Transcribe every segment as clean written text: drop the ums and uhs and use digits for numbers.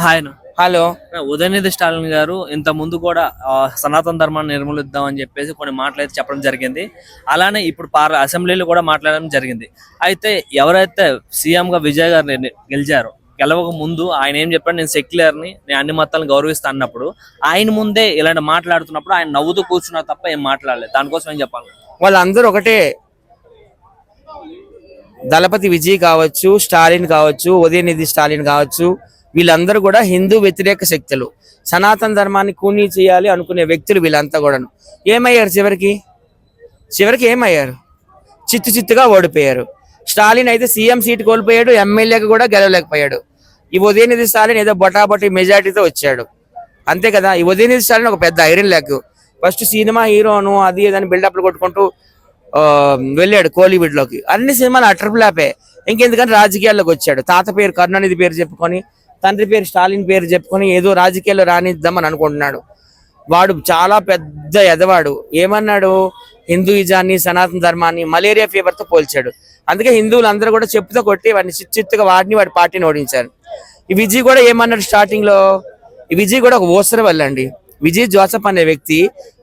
Hi hello. Udhayanidhi Stalin గారు ఇంత ముందు కూడా సనాతన ధర్మాన్ని నిర్మూలిద్దాం అని చెప్పేసి కొన్ని మాటలు అయితే చెప్పడం జరిగింది. అలానే ఇప్పుడు అసెంబ్లీలో కూడా మాట్లాడడం జరిగింది. అయితే ఎవరైతే సీఎం గా విజయ్ గారు గెలిచారో గెలవక ముందు ఆయన ఏం చెప్పాడు, నేను సెక్యులర్ని, నేను అన్ని మతాలను గౌరవిస్తా అన్నప్పుడు ఆయన ముందే ఇలాంటి మాట్లాడుతున్నప్పుడు ఆయన నవ్వుతూ కూర్చున్నా తప్ప ఏం మాట్లాడలేదు. దానికోసం ఏం చెప్పాలి? వాళ్ళందరూ ఒకటే, దళపతి విజయ్ కావచ్చు, స్టాలిన్ కావచ్చు, ఉదయనిధి స్టాలిన్ కావచ్చు, వీళ్ళందరూ కూడా హిందూ వ్యతిరేక శక్తులు, సనాతన ధర్మాన్ని కూనీ చేయాలి అనుకునే వ్యక్తులు వీళ్ళంతా కూడాను. ఏమయ్యారు చివరికి ఏమయ్యారు? చిత్తుగా ఓడిపోయారు. స్టాలిన్ అయితే సీఎం సీట్ కోల్పోయాడు, ఎమ్మెల్యేకి కూడా గెలవలేకపోయాడు. ఈ ఉదయనిధి స్టాలిన్ ఏదో బొటాబొటి మెజార్టీతో వచ్చాడు, అంతే కదా. ఈ ఉదయనిధి స్టాలిన్ ఒక పెద్ద ఐరన్ లెగ్. ఫస్ట్ సినిమా హీరోను అది ఏదని బిల్డప్లు కొట్టుకుంటూ వెళ్ళాడు కోలీవుడ్ లోకి. అన్ని సినిమాలు అటర్ ఫ్లాపే. ఇంకెందుకని రాజకీయాల్లోకి వచ్చాడు. తాత పేరు కరుణానిధి పేరు చెప్పుకొని, తండ్రి పేరు స్టాలిన్ పేరు చెప్పుకొని ఏదో రాజకీయాల్లో రానిద్దామని అనుకుంటున్నాడు. వాడు చాలా పెద్ద ఎదవాడు. ఏమన్నాడు? హిందూయిజాన్ని, సనాతన ధర్మాన్ని మలేరియా ఫీవర్ తో పోల్చాడు. అందుకే హిందువులు అందరూ కూడా చెప్పుతో కొట్టి వాడిని చిత్తుగా వాడి పార్టీని ఓడించారు. ఈ విజయ్ కూడా ఏమన్నాడు స్టార్టింగ్ లో? ఈ విజయ్ కూడా ఒక ఊసర వెళ్ళండి. విజయ్ జోసఫ్ అనే వ్యక్తి,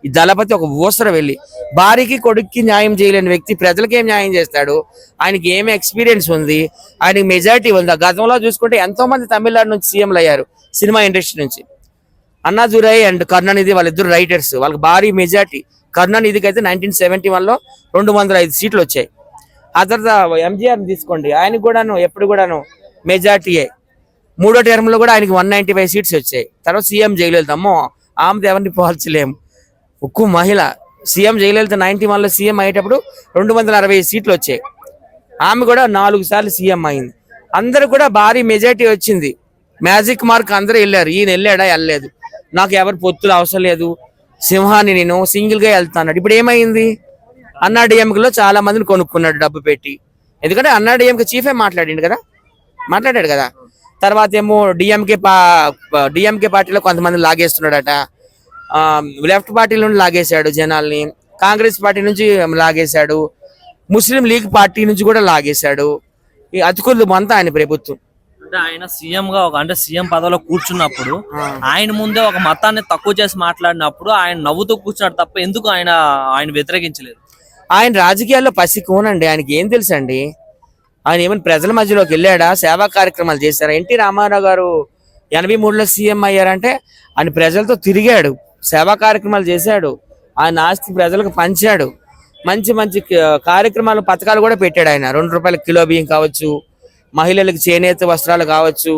ఈ దళపతి ఒక ఊసర వెళ్ళి భార్యకి కొడుక్కి న్యాయం చేయలేని వ్యక్తి ప్రజలకి ఏం న్యాయం చేస్తాడు? ఆయనకి ఏమి ఎక్స్పీరియన్స్ ఉంది? ఆయనకి మెజారిటీ ఉందా? గతంలో చూసుకుంటే ఎంతో మంది తమిళనాడు నుంచి సీఎంలు అయ్యారు, సినిమా ఇండస్ట్రీ నుంచి. అన్నాదురై అండ్ కరుణానిధి వాళ్ళిద్దరు రైటర్స్, వాళ్ళకి భారీ మెజార్టీ. కరుణానిధికి అయితే 1971లో 205 సీట్లు వచ్చాయి. ఆ తర్వాత ఎంజీఆర్ తీసుకోండి, ఆయనకు కూడాను ఎప్పుడు కూడాను మెజార్టీయే. మూడో టర్మ్ లో కూడా ఆయనకి 195 సీట్స్ వచ్చాయి. తర్వాత సీఎం జయలలిత, అమ్మో ఆమె ఎవరిని పోల్చలేము, ఉక్కు మహిళ. సీఎం జయలలిత 91లో సీఎం అయ్యేటప్పుడు 260 సీట్లు వచ్చాయి. ఆమె కూడా 4 సార్లు సీఎం అయింది. అందరూ కూడా భారీ మెజార్టీ వచ్చింది. మ్యాజిక్ మార్క్ అందరూ వెళ్ళారు. ఈయన వెళ్ళలేదు. నాకు ఎవరు పొత్తులు అవసరం లేదు, సింహాన్ని నేను సింగిల్ గా వెళ్తాను. ఇప్పుడు ఏమైంది? అన్నాడీఎంకేలో చాలా మందిని కొనుక్కున్నాడు డబ్బు పెట్టి. ఎందుకంటే అన్నాడీఎంకే చీఫే మాట్లాడాడు కదా. తర్వాత ఏమో డిఎంకే పార్టీలో కొంతమంది లాగేస్తున్నాడట. లెఫ్ట్ పార్టీ నుండి లాగేశాడు జనాల్ని, కాంగ్రెస్ పార్టీ నుంచి లాగేశాడు, ముస్లిం లీగ్ పార్టీ నుంచి కూడా లాగేశాడు. ఈ అతుకులు అంతా ఆయన ప్రభుత్వం. అంటే ఆయన సీఎం గా అంటే సీఎం పదవిలో కూర్చున్నప్పుడు ఆయన ముందే ఒక మతాన్ని తక్కువ చేసి మాట్లాడినప్పుడు ఆయన నవ్వుతూ కూర్చున్నాడు తప్ప ఎందుకు ఆయన వ్యతిరేకించలేదు? ఆయన రాజకీయాల్లో పసికోనండి. ఆయనకి ఏం తెలుసండి? ఆయన ఏమైనా ప్రజల మధ్యలోకి వెళ్ళాడా? సేవా కార్యక్రమాలు చేశారా? ఎన్టీ రామారావు గారు 83లో సీఎం అయ్యారంటే ఆయన ప్రజలతో తిరిగాడు, సేవా కార్యక్రమాలు చేశాడు, ఆయన ఆస్తి ప్రజలకు పంచాడు, మంచి మంచి కార్యక్రమాలు పథకాలు కూడా పెట్టాడు. ఆయన 2 రూపాయల కిలో బియ్యం కావచ్చు, మహిళలకు చేనేత వస్త్రాలు కావచ్చు,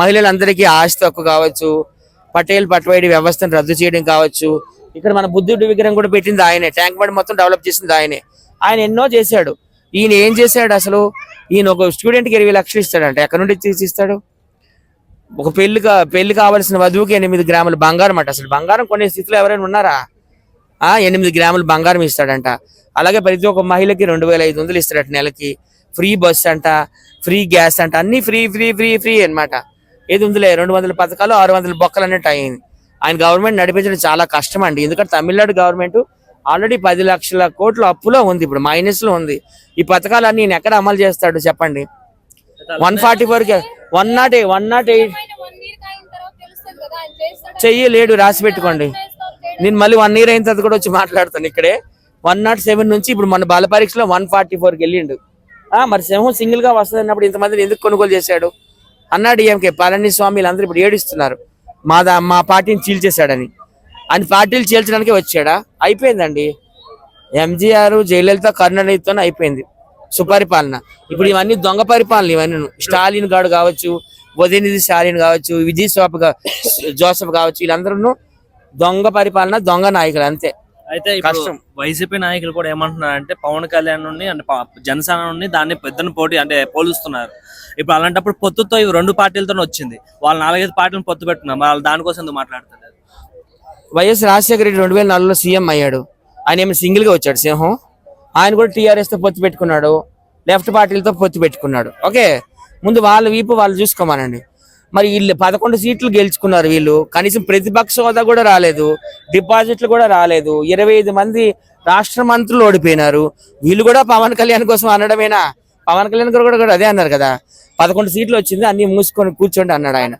మహిళలందరికీ ఆస్తి హక్కు కావచ్చు, పటేల్ పట్వాయిడి వ్యవస్థను రద్దు చేయడం కావచ్చు. ఇక్కడ మన బుద్ధుడి విగ్రహం కూడా పెట్టింది ఆయనే, ట్యాంక్ బండ్ మొత్తం డెవలప్ చేసింది ఆయనే. ఆయన ఎన్నో చేశాడు. ఈయన ఏం చేశాడు అసలు? ఈయన ఒక స్టూడెంట్కి 20 లక్షలు ఇస్తాడంట. ఎక్కడి నుండి తీసిస్తాడు? ఒక పెళ్లి కావాల్సిన వధువుకి 8 గ్రాముల బంగారం అంట. అసలు బంగారం కొనే స్థితిలో ఎవరైనా ఉన్నారా? 8 గ్రాముల బంగారం ఇస్తాడంట. అలాగే ప్రతి ఒక్క మహిళకి 2500 ఇస్తాడట నెలకి. ఫ్రీ బస్ అంట, ఫ్రీ గ్యాస్ అంట, అన్ని ఫ్రీ ఫ్రీ ఫ్రీ ఫ్రీ అనమాట. ఏది ఉందిలే 200 పథకాలు 600 బొక్కలు అన్నట్టు అయింది. ఆయన గవర్నమెంట్ నడిపించడం చాలా కష్టం అండి. ఎందుకంటే తమిళనాడు గవర్నమెంట్ ఆల్రెడీ 10 లక్షల కోట్ల అప్పులో ఉంది, ఇప్పుడు మైనస్ లో ఉంది. ఈ పథకాలన్నీ నేను ఎక్కడ అమలు చేస్తాడు చెప్పండి? 144 108 చెయ్యలేడు. రాసి పెట్టుకోండి. నేను మళ్ళీ 1 year అయిన తర్వాత కూడా వచ్చి మాట్లాడతాను ఇక్కడే. 107 నుంచి ఇప్పుడు మన బాల పరీక్షలో 144కి వెళ్ళిండు. మరి సింహం సింగిల్ గా వస్తుంది అన్నప్పుడు ఇంతమందిని ఎందుకు కొనుగోలు చేశాడు? అన్నాడీఎంకే పళనిస్వామి అందరూ ఇప్పుడు ఏడుస్తున్నారు, మా పార్టీని చీల్చేశాడని. ఆయన పార్టీలు చీల్చడానికి వచ్చాడా? అయిపోయిందండి. ఎంజీఆర్, జయలలిత, కరుణానిధితో అయిపోయింది సుపరిపాలన. ఇప్పుడు ఇవన్నీ దొంగ పరిపాలన. ఇవన్నీ స్టాలిన్ గాడు కావచ్చు, ఉదయనిధి స్టాలిన్ కావచ్చు, విజయ్ జోసఫ్ కావచ్చు, వీళ్ళందరూ దొంగ పరిపాలన, దొంగ నాయకులు అంతే. అయితే వైసీపీ నాయకులు కూడా ఏమంటున్నారంటే పవన్ కళ్యాణ్ నుండి అంటే జనసేన నుండి దాన్ని పెద్దని పోటీ అంటే పోలుస్తున్నారు. ఇప్పుడు అలాంటప్పుడు పొత్తుతో ఇవి 2 పార్టీలతో వచ్చింది, వాళ్ళు 4-5 పార్టీలను పొత్తు పెట్టుకున్నారు. వాళ్ళు దానికోసం ఎందుకు మాట్లాడుతున్నారు? వైఎస్ రాజశేఖర రెడ్డి 2004లో సీఎం అయ్యాడు. ఆయన ఏమి సింగిల్ గా వచ్చాడు సింహం? ఆయన కూడా టీఆర్ఎస్ తో పొత్తు పెట్టుకున్నాడు, లెఫ్ట్ పార్టీలతో పొత్తు పెట్టుకున్నాడు. ఓకే, ముందు వాళ్ళ వీపు వాళ్ళు చూసుకోమానండి. మరి వీళ్ళు 11 సీట్లు గెలుచుకున్నారు. వీళ్ళు కనీసం ప్రతిపక్ష హోదా కూడా రాలేదు, డిపాజిట్లు కూడా రాలేదు. 25 మంది రాష్ట్ర మంత్రులు ఓడిపోయినారు. వీళ్ళు కూడా పవన్ కళ్యాణ్ కోసం అనడమేనా? పవన్ కళ్యాణ్ గారు కూడా అదే అన్నారు కదా, 11 సీట్లు వచ్చింది, అన్ని మూసుకొని కూర్చోండి అన్నాడు ఆయన.